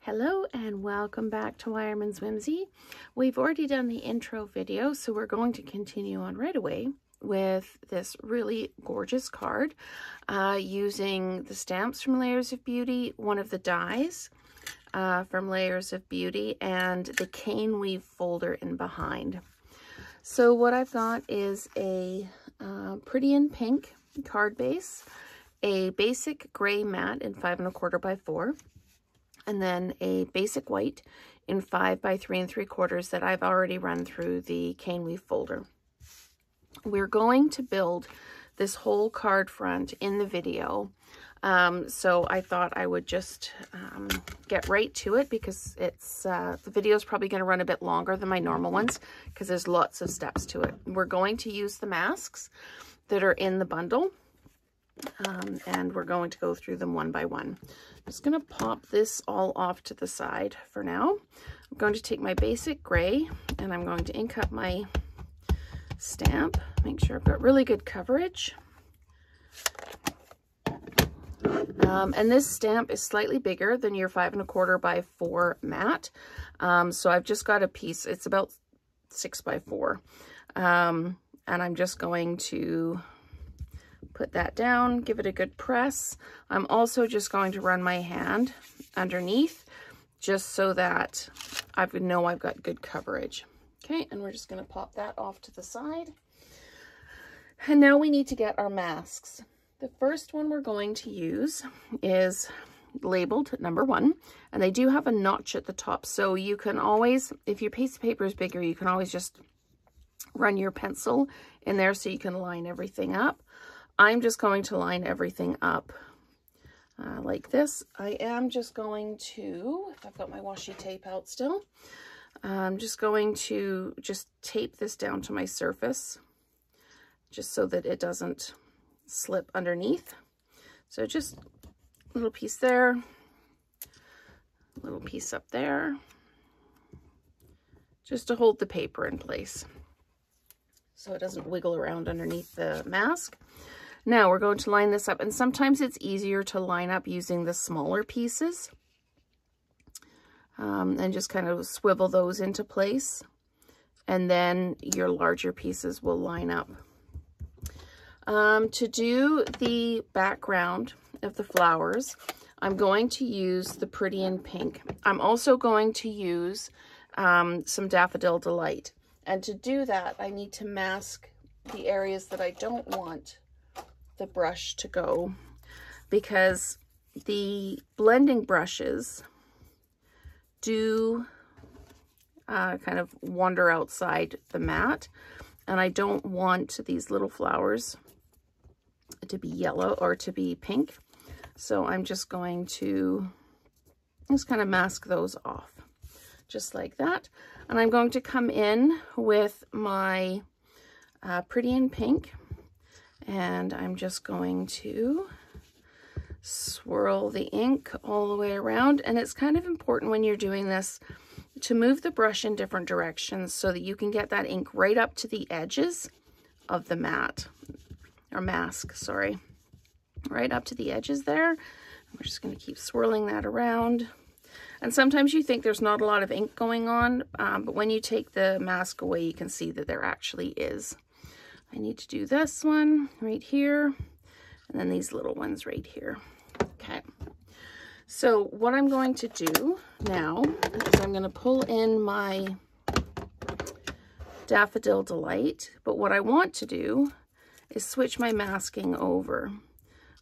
Hello and welcome back to Wireman's Whimsy. We've already done the intro video, so we're going to continue on right away with this really gorgeous card using the stamps from Layers of Beauty, one of the dies from Layers of Beauty, and the cane weave folder in behind. So what I've got is a pretty in pink card base, a basic gray mat in 5 1/4 by 4, and then a basic white in 5 by 3 3/4 that I've already run through the cane weave folder. We're going to build this whole card front in the video, so I thought I would just get right to it because it's the video is probably going to run a bit longer than my normal ones because there's lots of steps to it. We're going to use the masks that are in the bundle. And we're going to go through them one by one. I'm just going to pop this all off to the side for now. I'm going to take my basic gray and I'm going to ink up my stamp. Make sure I've got really good coverage. And this stamp is slightly bigger than your 5 1/4 by 4 mat. So I've just got a piece, it's about 6 by 4. And I'm just going to put that down, give it a good press. I'm also just going to run my hand underneath just so that I know I've got good coverage. Okay, and we're just going to pop that off to the side. And now we need to get our masks. The first one we're going to use is labeled number 1, and they do have a notch at the top. So you can always, if your piece of paper is bigger, you can always just run your pencil in there so you can line everything up. I'm just going to line everything up like this. I am just going to, if I've got my washi tape out still, I'm just going to tape this down to my surface just so that it doesn't slip underneath. So just a little piece there, a little piece up there, just to hold the paper in place so it doesn't wiggle around underneath the mask. Now we're going to line this up, and sometimes it's easier to line up using the smaller pieces and just kind of swivel those into place, and then your larger pieces will line up. To do the background of the flowers, I'm going to use the Pretty in Pink. I'm also going to use some Daffodil Delight, and to do that I need to mask the areas that I don't want the brush to go, because the blending brushes do kind of wander outside the mat, and I don't want these little flowers to be yellow or to be pink. So I'm just going to just kind of mask those off just like that. And I'm going to come in with my Pretty in Pink, and I'm just going to swirl the ink all the way around. And it's kind of important when you're doing this to move the brush in different directions so that you can get that ink right up to the edges of the mat, or mask, sorry, right up to the edges there. We're just going to keep swirling that around. And sometimes you think there's not a lot of ink going on, but when you take the mask away, you can see that there actually is. I need to do this one right here, and then these little ones right here. Okay, so what I'm going to do now is I'm going to pull in my Daffodil Delight, but what I want to do is switch my masking over.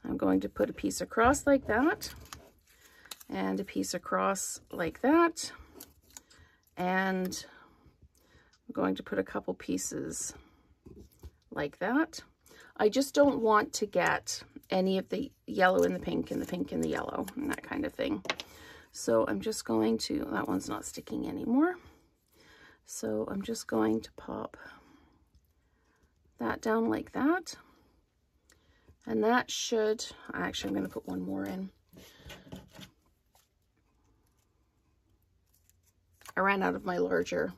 I'm going to put a piece across like that, and a piece across like that, and I'm going to put a couple pieces like that. I just don't want to get any of the yellow in the pink and the pink in the yellow and that kind of thing. So I'm just going to, that one's not sticking anymore. So I'm just going to pop that down like that. And that should, actually I'm going to put one more in. I ran out of my larger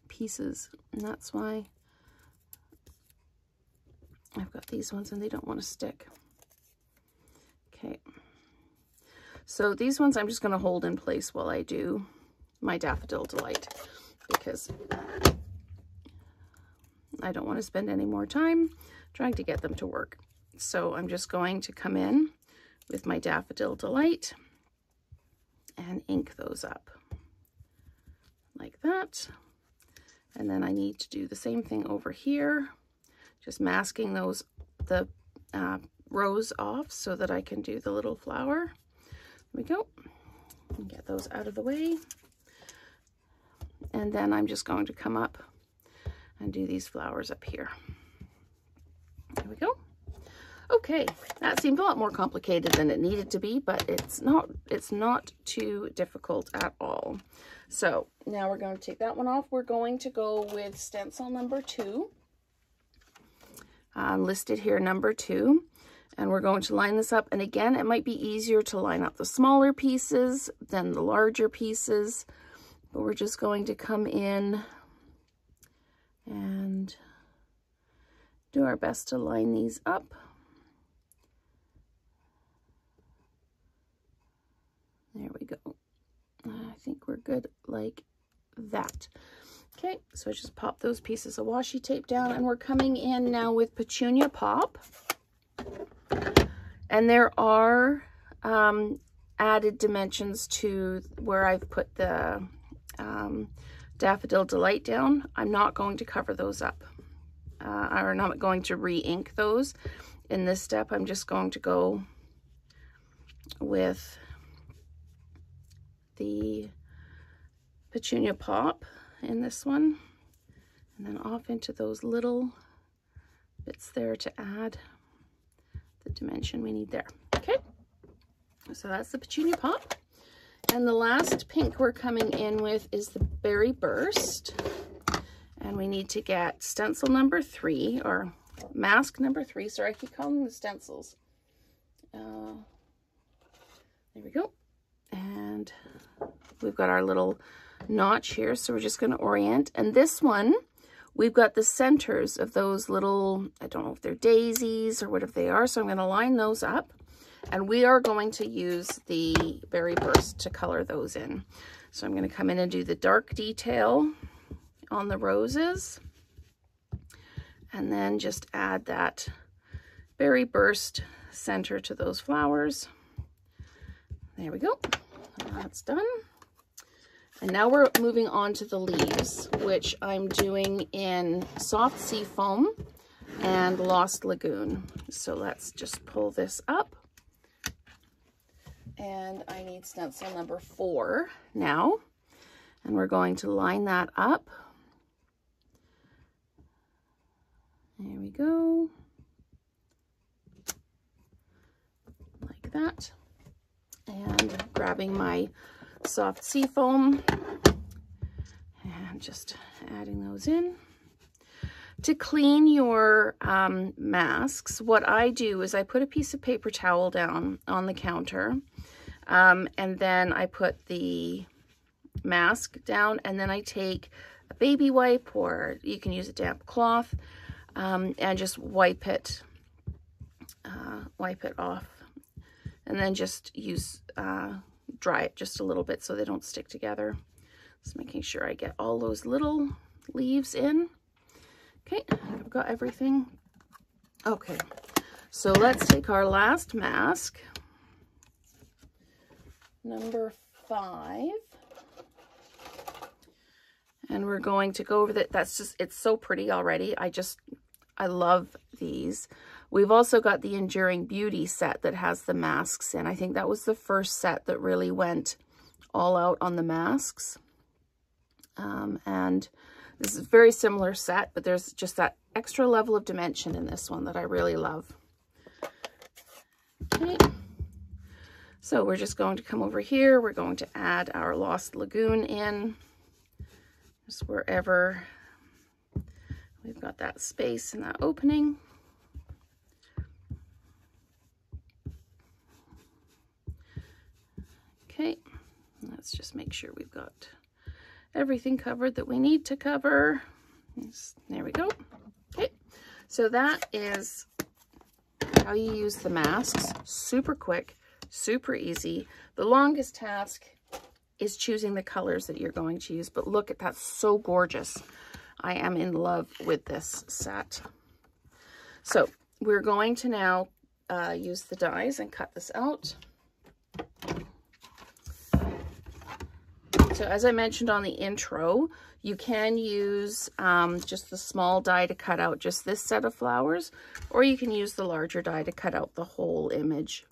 pieces, and that's why I've got these ones and they don't want to stick. Okay, So these ones I'm just going to hold in place while I do my Daffodil Delight, because I don't want to spend any more time trying to get them to work. So I'm just going to come in with my Daffodil Delight and ink those up like that. And then I need to do the same thing over here, just masking those, the rows off so that I can do the little flower. There we go. And get those out of the way. And then I'm just going to come up and do these flowers up here. There we go. Okay, that seemed a lot more complicated than it needed to be, but it's not too difficult at all. So now we're going to take that one off. We're going to go with stencil number 2. Listed here number 2. And we're going to line this up. And again, it might be easier to line up the smaller pieces than the larger pieces. But we're just going to come in and do our best to line these up. There we go. I think we're good like that. Okay, so I just pop those pieces of washi tape down, and we're coming in now with Petunia Pop. And there are added dimensions to where I've put the Daffodil Delight down. I'm not going to cover those up. I'm not going to re-ink those in this step. I'm just going to go with the Petunia Pop in this one, and then off into those little bits there to add the dimension we need there. Okay, so that's the Petunia Pop. And the last pink we're coming in with is the Berry Burst. And we need to get stencil number 3, or mask number 3. Sorry, I keep calling them the stencils. There we go. And we've got our little notch here, so we're just going to orient. And this one, we've got the centers of those little, I don't know if they're daisies or whatever they are, so I'm going to line those up. And we are going to use the Berry Burst to color those in. So I'm going to come in and do the dark detail on the roses, and then just add that Berry Burst center to those flowers. There we go. That's done. And now we're moving on to the leaves, which I'm doing in Soft Sea Foam and Lost Lagoon. So let's just pull this up. And I need stencil number 4 now. And we're going to line that up. There we go. Like that. And grabbing my Soft Sea Foam and just adding those in. To clean your masks, what I do is I put a piece of paper towel down on the counter, and then I put the mask down, and then I take a baby wipe, or you can use a damp cloth, and just wipe it off, and then just use dry it just a little bit so they don't stick together. Just making sure I get all those little leaves in. Okay, I've got everything. Okay, so let's take our last mask, number 5, and we're going to go over that. That's just, it's so pretty already. I love these. We've also got the Enduring Beauty set that has the masks in. I think that was the first set that really went all out on the masks. And this is a very similar set, but there's just that extra level of dimension in this one that I really love. Okay, so we're just going to come over here. We're going to add our Lost Lagoon in, just wherever we've got that space and that opening. Okay, let's just make sure we've got everything covered that we need to cover. There we go. Okay, so that is how you use the masks. Super quick, Super easy. The longest task is choosing the colors that you're going to use, but look at that, so gorgeous. I am in love with this set. So we're going to now use the dies and cut this out. So as I mentioned on the intro, you can use just the small die to cut out just this set of flowers, or you can use the larger die to cut out the whole image.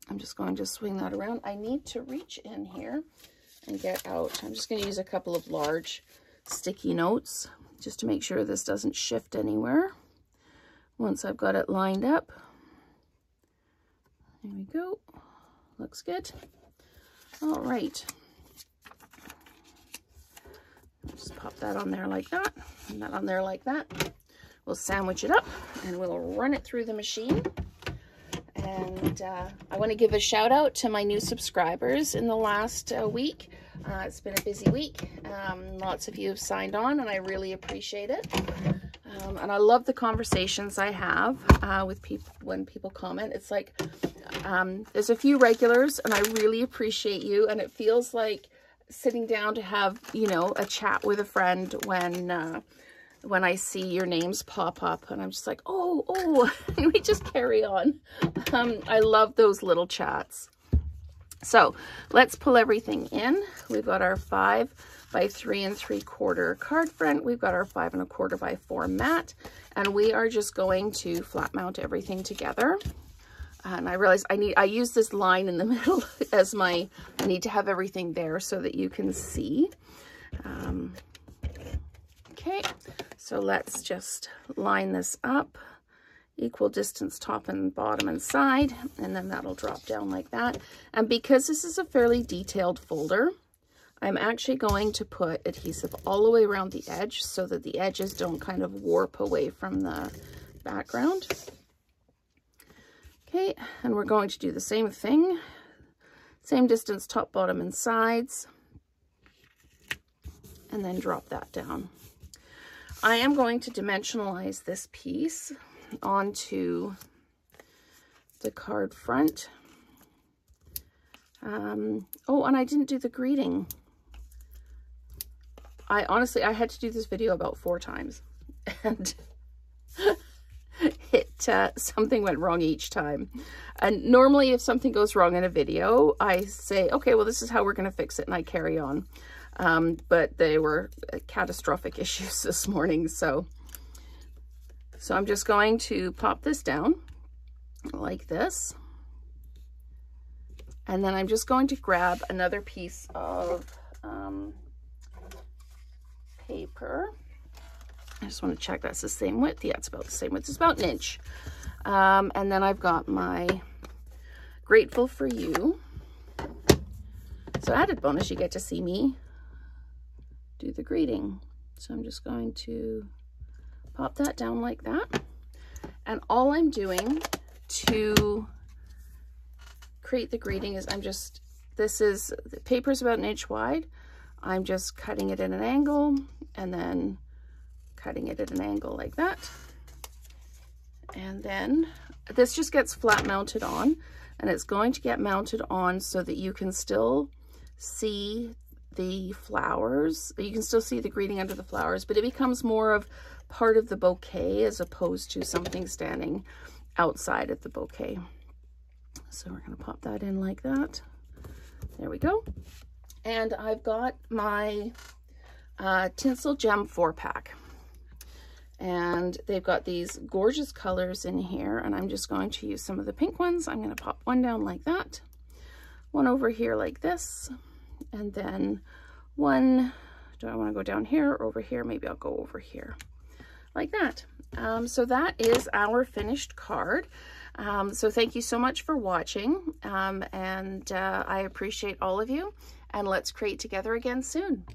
I'm just going to swing that around. I need to reach in here and get out. I'm just going to use a couple of large sticky notes just to make sure this doesn't shift anywhere. Once I've got it lined up, there we go. Looks good. All right. Just pop that on there like that, and that on there like that. We'll sandwich it up and we'll run it through the machine. And I want to give a shout out to my new subscribers in the last week. It's been a busy week. Lots of you have signed on, and I really appreciate it. And I love the conversations I have with people when people comment. It's like there's a few regulars, and I really appreciate you. And it feels like sitting down to have, you know, a chat with a friend when I see your names pop up, and I'm just like, oh, and we just carry on. I love those little chats. So let's pull everything in. We've got our 5 by 3 3/4 card front. We've got our 5 1/4 by 4 mat, and we are just going to flat mount everything together. And I realized I use this line in the middle as I need to have everything there so that you can see. Okay, so let's just line this up, equal distance top and bottom and side, and then that'll drop down like that. And because this is a fairly detailed folder, I'm actually going to put adhesive all the way around the edge so that the edges don't kind of warp away from the background. Okay, and we're going to do the same thing, same distance top, bottom, and sides, and then drop that down. I am going to dimensionalize this piece onto the card front. Oh, and I didn't do the greeting. Honestly, I had to do this video about 4 times, and something went wrong each time. And normally if something goes wrong in a video, I say, okay, well, this is how we're going to fix it, and I carry on. But they were catastrophic issues this morning. So I'm just going to pop this down like this. And then I'm just going to grab another piece of paper. I just want to check that's the same width. Yeah, it's about the same width. It's about 1 inch. And then I've got my Grateful for You. So added bonus, you get to see me do the greeting. So I'm just going to pop that down like that. And all I'm doing to create the greeting is the paper's about 1 inch wide. I'm just cutting it at an angle and then cutting it at an angle like that. And then this just gets flat mounted on, and it's going to get mounted on so that you can still see the flowers. You can still see the greeting under the flowers, but it becomes more of part of the bouquet as opposed to something standing outside of the bouquet. So we're going to pop that in like that. There we go. And I've got my Tinsel Gem 4-pack. And they've got these gorgeous colors in here, and I'm just going to use some of the pink ones. I'm going to pop one down like that, one over here like this, and then one, do I want to go down here or over here? Maybe I'll go over here like that. So that is our finished card. So thank you so much for watching, and I appreciate all of you, and let's create together again soon.